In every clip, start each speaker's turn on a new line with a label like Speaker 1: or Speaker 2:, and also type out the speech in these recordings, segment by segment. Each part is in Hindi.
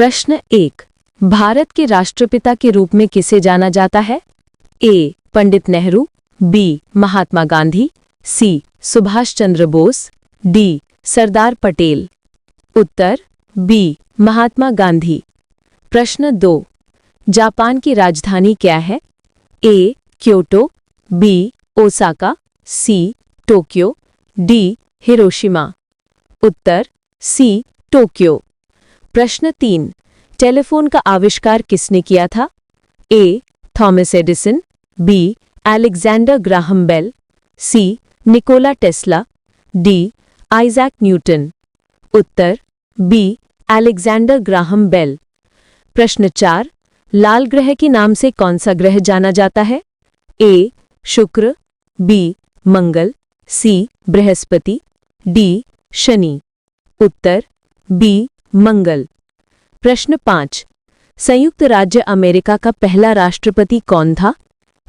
Speaker 1: प्रश्न 1। भारत के राष्ट्रपिता के रूप में किसे जाना जाता है? A. Pandit Nehru, B. Mahatma Gandhi, C. Subhash Chandra Bose, D. Sardar Patel. उत्तर बी. महात्मा गांधी। प्रश्न 2। जापान की राजधानी क्या है? A. Kyoto, B. Osaka, C. Tokyo, D. Hiroshima. उत्तर सी. टोक्यो। प्रश्न 3। टेलीफोन का आविष्कार किसने किया था? A. Thomas Edison, B. Alexander Graham Bell, C. Nikola Tesla, D. Isaac Newton. उत्तर बी. Alexander Graham Bell. प्रश्न 4। लाल ग्रह के नाम से कौन सा ग्रह जाना जाता है? ए. शुक्र, बी. मंगल, सी. बृहस्पति, डी. शनि। उत्तर बी. मंगल। प्रश्न 5। संयुक्त राज्य अमेरिका का पहला राष्ट्रपति कौन था?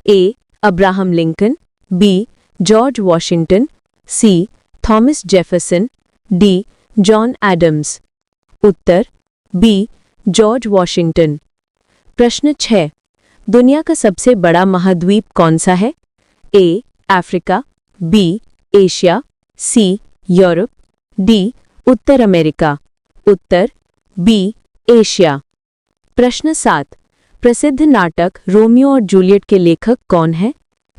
Speaker 1: A. Abraham Lincoln, B. George Washington, C. Thomas Jefferson, D. John Adams. उत्तर बी. George Washington. प्रश्न 6। दुनिया का सबसे बड़ा महाद्वीप कौन सा है? A. Africa, B. Asia, C. Europe, D. उत्तर अमेरिका। उत्तर बी. एशिया। प्रश्न 7। प्रसिद्ध नाटक रोमियो और जूलियट के लेखक कौन हैं?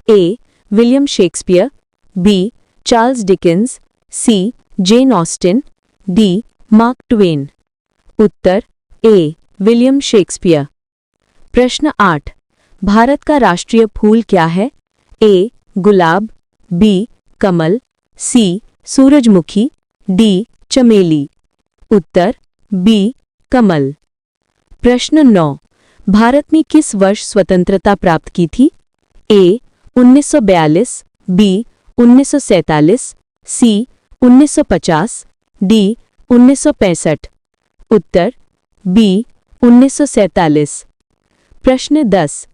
Speaker 1: A. William Shakespeare, B. Charles Dickens, C. Jane Austen, D. Mark Twain. उत्तर ए. William Shakespeare. प्रश्न 8। भारत का राष्ट्रीय फूल क्या है? ए. गुलाब, बी. कमल, सी. सूरजमुखी, डी. चमेली। उत्तर बी. कमल। प्रश्न 9। भारत में किस वर्ष स्वतंत्रता प्राप्त की थी? ए. 1942, बी. 1947, सी. 1950, डी. 1965। उत्तर बी. 1947। प्रश्न 10।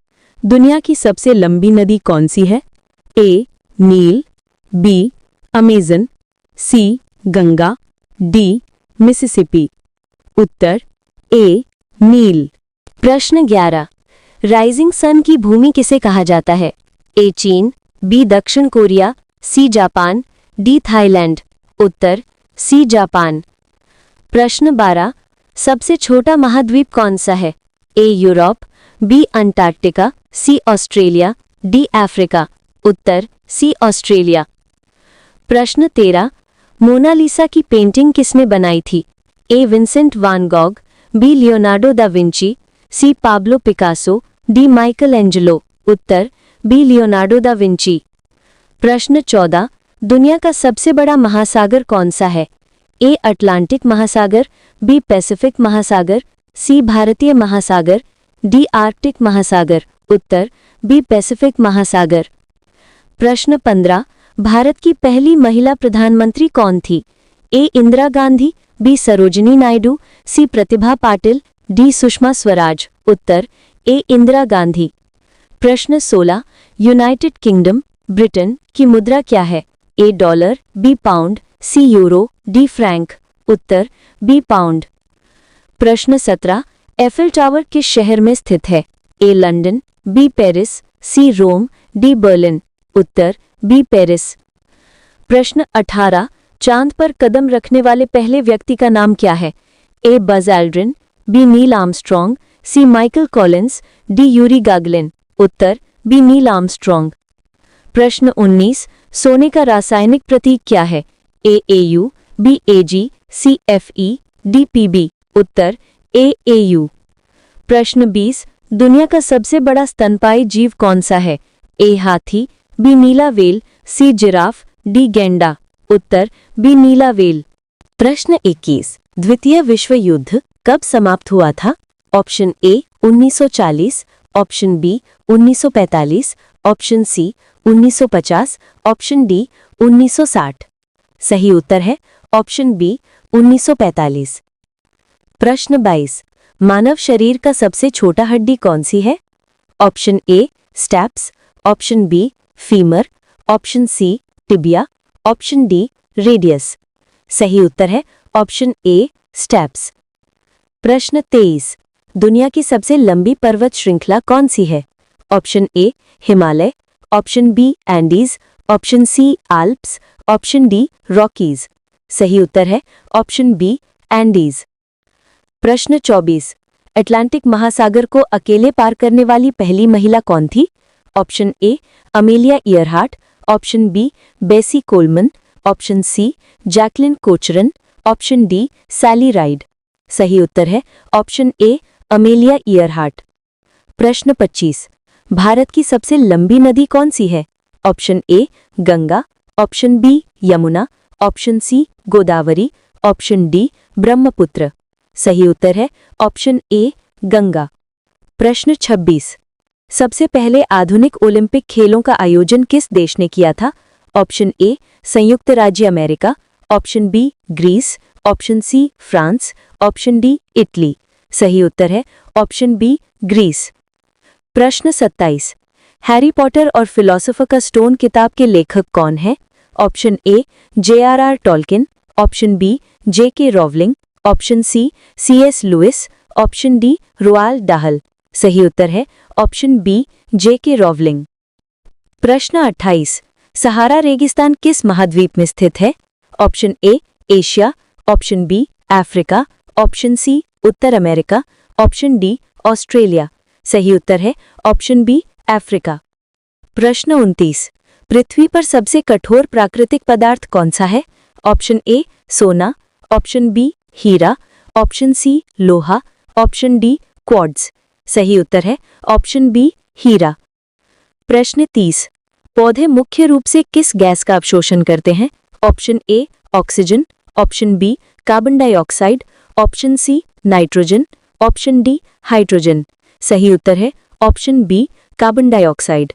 Speaker 1: दुनिया की सबसे लंबी नदी कौन सी है? ए. नील, बी. अमेजन, सी. गंगा, डी. मिसिसिपी। उत्तर ए. नील। प्रश्न 11। राइजिंग सन की भूमि किसे कहा जाता है? ए. चीन, बी. दक्षिण Korea, C. Japan, D. Thailand. उत्तर सी. जापान। प्रश्न 12। सबसे छोटा महाद्वीप कौन सा है? A. Europe, B. Antarctica, C. Australia, D. Africa. उत्तर सी. ऑस्ट्रेलिया। प्रश्न 13। मोनालिसा की पेंटिंग किसने बनाई थी? A. Vincent van Gogh, B. Leonardo da Vinci, C. Pablo Picasso, D. Michelangelo. उत्तर बी. Leonardo da Vinci. प्रश्न 14। दुनिया का सबसे बड़ा महासागर कौन सा है? ए. अटलांटिक महासागर, बी. पैसिफिक महासागर, सी. भारतीय महासागर, डी. आर्कटिक महासागर। उत्तर बी. पैसिफिक महासागर। प्रश्न 15। भारत की पहली महिला प्रधानमंत्री कौन थी? A. Indira Gandhi, B. Sarojini Naidu, C. Pratibha Patil, D. Sushma Swaraj. उत्तर ए. इंदिरा गांधी। प्रश्न 16। यूनाइटेड किंगडम ब्रिटेन की मुद्रा क्या है? A. Dollar, B. Pound, C. Euro, D. Franc. उत्तर बी. पाउंड। प्रश्न 17। एफिल टावर किस शहर में स्थित है? A. London, B. Paris, C. Rome, D. Berlin. उत्तर बी. पेरिस। प्रश्न 18। चांद पर कदम रखने वाले पहले व्यक्ति का नाम क्या है? A. Buzz Aldrin, B. Neil Armstrong, C. Michael Collins, D. Yuri Gagarin. उत्तर बी. Neil Armstrong. प्रश्न 19। सोने का रासायनिक प्रतीक क्या है? A. Au, B. Ag, C. Fe, D. Pb। उत्तर ए. Au। प्रश्न 20। दुनिया का सबसे बड़ा स्तनपायी जीव कौन सा है? ए. हाथी, बी. नीला व्हेल, सी. Giraffe, D. गैंडा। उत्तर बी. नीला व्हेल। प्रश्न 21। द्वितीय विश्व युद्ध कब समाप्त हुआ था? Option A 1940, option B 1945, option C 1950, option D 1960। सही उत्तर है ऑप्शन बी 1945। प्रश्न 22। मानव शरीर का सबसे छोटा हड्डी कौन सी है? Option A stapes, option B femur, option C tibia, option D radius. सही उत्तर है ऑप्शन ए स्टेप्स। प्रश्न 23। दुनिया की सबसे लंबी पर्वत श्रृंखला कौन सी है? Option A Himalaya, option B Andes, option C Alps, option D Rockies. सही उत्तर है ऑप्शन बी एंडीज। प्रश्न 24। अटलांटिक महासागर को अकेले पार करने वाली पहली महिला कौन थी? Option A Amelia Earhart, option B Bessie Coleman, option C Jacqueline Cochran, option D Sally Ride. सही उत्तर है ऑप्शन ए अमेलिया ईयरहार्ट। प्रश्न 25। भारत की सबसे लंबी नदी कौन सी है? Option A Ganga, option B Yamuna, option C Godavari, option D Brahmaputra. सही उत्तर है ऑप्शन ए गंगा। प्रश्न 26। सबसे पहले आधुनिक ओलंपिक खेलों का आयोजन किस देश ने किया था? ऑप्शन ए संयुक्त राज्य America, option B Greece, option C France, option D Italy. सही उत्तर है ऑप्शन बी ग्रीस। प्रश्न 27। हैरी पॉटर और फिलॉसफर का स्टोन किताब के लेखक कौन है? Option A J.R.R. Tolkien, option B J.K. Rowling, option C C.S. Lewis, option D Roald Dahl. सही उत्तर है ऑप्शन बी J.K. रॉवलिंग। प्रश्न 28। सहारा रेगिस्तान किस महाद्वीप में स्थित है? Option A Asia, option B Africa, option C उत्तर अमेरिका, ऑप्शन डी ऑस्ट्रेलिया। सही उत्तर है ऑप्शन बी अफ्रीका। प्रश्न 29। पृथ्वी पर सबसे कठोर प्राकृतिक पदार्थ कौन सा है? ऑप्शन ए सोना, ऑप्शन बी हीरा, ऑप्शन सी लोहा, ऑप्शन डी क्वार्ट्ज। सही उत्तर है ऑप्शन बी हीरा। प्रश्न 30। पौधे मुख्य रूप से किस गैस का अवशोषण करते हैं? Option A oxygen, option B carbon dioxide, option C nitrogen, option D hydrogen. सही उत्तर है ऑप्शन बी कार्बन डाइऑक्साइड।